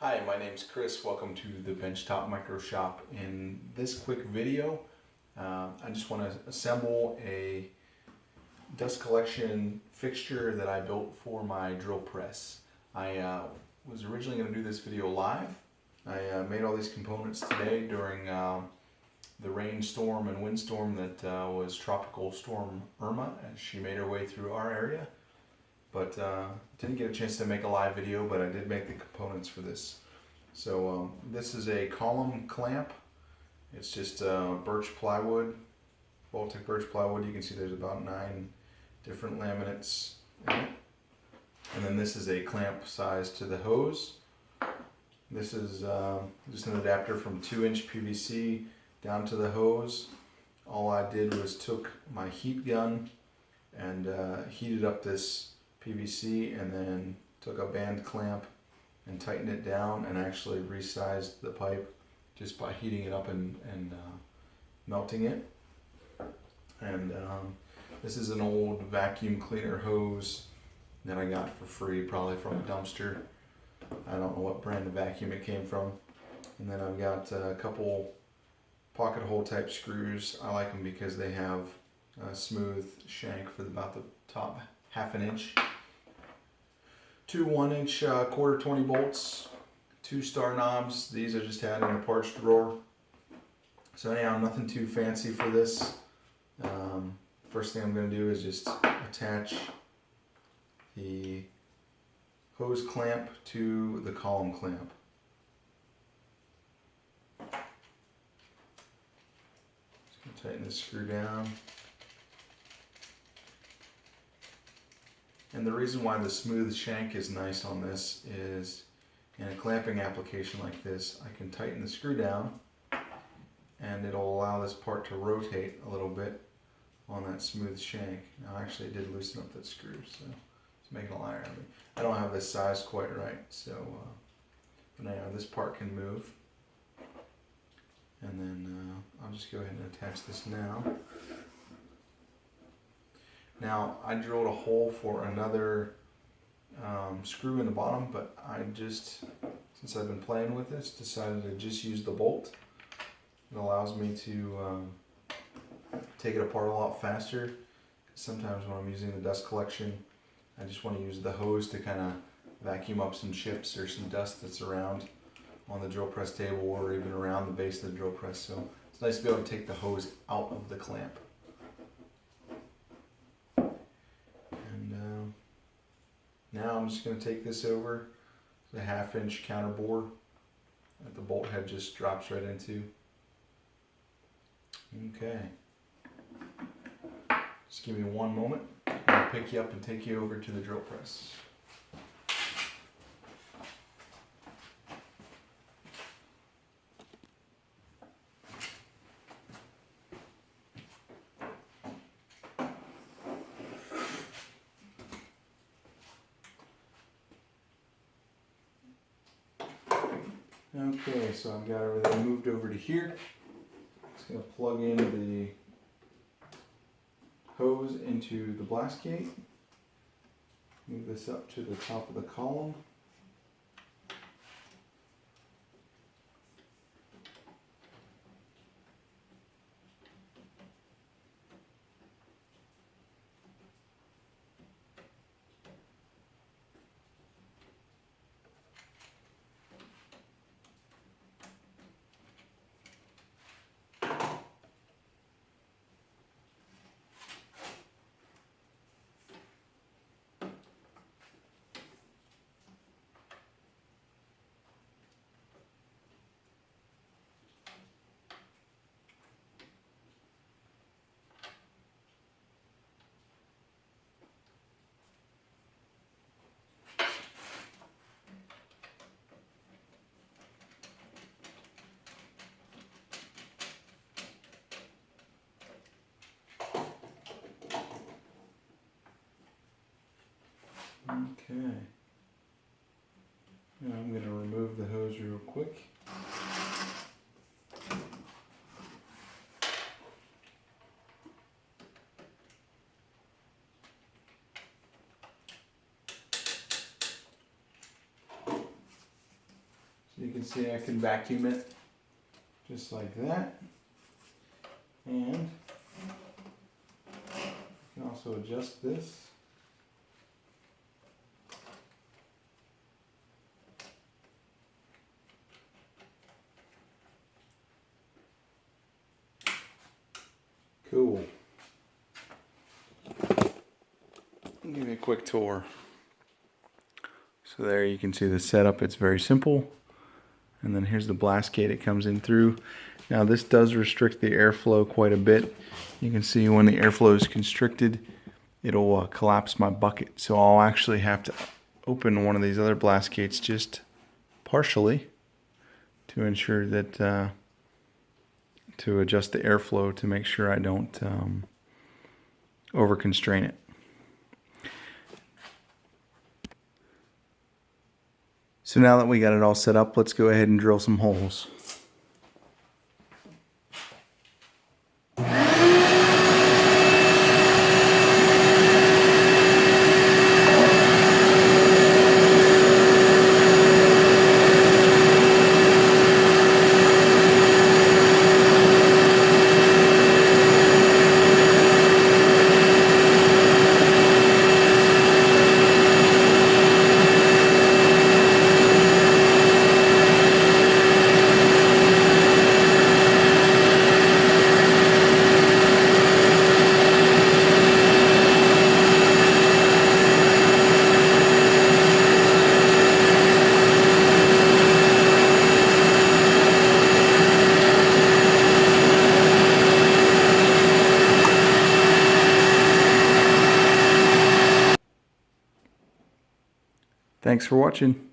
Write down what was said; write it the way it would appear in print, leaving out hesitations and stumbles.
Hi, my name's Chris. Welcome to the Benchtop Micro Shop. In this quick video, I just want to assemble a dust collection fixture that I built for my drill press. I was originally going to do this video live. I made all these components today during the rainstorm and windstorm that was Tropical Storm Irma as she made her way through our area. But didn't get a chance to make a live video, but I did make the components for this. So this is a column clamp. It's just birch plywood, Baltic birch plywood. You can see there's about 9 different laminates in it. And then this is a clamp size to the hose. This is just an adapter from 2-inch PVC down to the hose. All I did was took my heat gun and heated up this PVC and then took a band clamp and tightened it down and actually resized the pipe just by heating it up and melting it. And this is an old vacuum cleaner hose that I got for free, probably from a dumpster. I don't know what brand of vacuum it came from. And then I've got a couple pocket hole type screws. I like them because they have a smooth shank for about the top ½ inch. 2 1-inch quarter 20 bolts, 2 star knobs. These I just had in the parts drawer. So anyhow, nothing too fancy for this. First thing I'm going to do is just attach the hose clamp to the column clamp. Just going to tighten this screw down. And the reason why the smooth shank is nice on this is in a clamping application like this, I can tighten the screw down and it'll allow this part to rotate a little bit on that smooth shank. Now actually I did loosen up that screw, so it's making a liar out of me. I don't have this size quite right, so but now this part can move. And then I'll just go ahead and attach this now. Now, I drilled a hole for another screw in the bottom, but I just, since I've been playing with this, decided to just use the bolt. It allows me to take it apart a lot faster. Sometimes when I'm using the dust collection, I just want to use the hose to kind of vacuum up some chips or some dust that's around on the drill press table or even around the base of the drill press. So it's nice to be able to take the hose out of the clamp. Now I'm just going to take this over the ½ inch counter bore that the bolt head just drops right into. Okay. Just give me one moment. I'll pick you up and take you over to the drill press. Okay, so I've got everything moved over to here. Just going to plug in the hose into the blast gate. Move this up to the top of the column. Okay. Now I'm going to remove the hose real quick. So you can see I can vacuum it just like that. And you can also adjust this. Cool. I'll give you a quick tour. So there you can see the setup. It's very simple. And then here's the blast gate it comes in through. Now this does restrict the airflow quite a bit. You can see when the airflow is constricted, it'll collapse my bucket. So I'll actually have to open one of these other blast gates just partially to ensure that to adjust the airflow to make sure I don't over constrain it. So now that we got it all set up, let's go ahead and drill some holes. Thanks for watching.